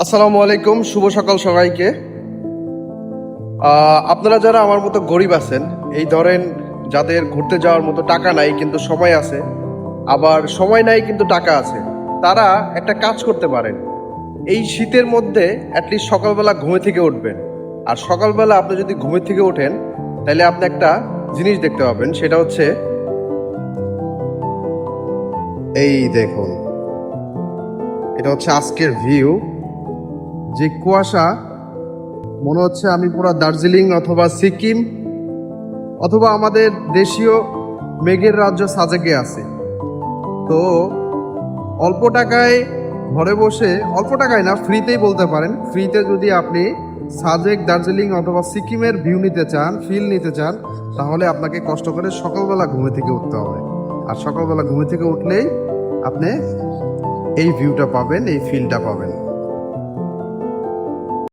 আসসালামু আলাইকুম, শুভ সকাল সবাইকে। আপনারা যারা আমার মতো গরিব আছেন, এই ধরেন যাদের ঘুরতে যাওয়ার মতো টাকা নাই কিন্তু সময় আছে, আবার সময় নাই কিন্তু টাকা আছে, তারা একটা কাজ করতে পারেন। এই শীতের মধ্যে অ্যাটলিস্ট সকালবেলা ঘুমে থেকে উঠবেন। আর সকালবেলা আপনি যদি ঘুমে থেকে ওঠেন, তাহলে আপনি একটা জিনিস দেখতে পাবেন, সেটা হচ্ছে এই দেখুন, এটা হচ্ছে আজকের ভিউ। যে কুয়াশা, মনে হচ্ছে আমি পুরো দার্জিলিং অথবা সিকিম অথবা আমাদের দেশীয় মেঘের রাজ্য সাজেকে আছি। তো অল্প টাকায় ঘরে বসে, অল্প টাকায় না, ফ্রিতেই বলতে পারেন, ফ্রিতে যদি আপনি সাজেক, দার্জিলিং অথবা সিকিমের ভিউ নিতে চান, ফিল নিতে চান, তাহলে আপনাকে কষ্ট করে সকালবেলা ঘুমে থেকে উঠতে হবে। আর সকালবেলা ঘুমে থেকে উঠলেই আপনি এই ভিউটা পাবেন, এই ফিলটা পাবেন।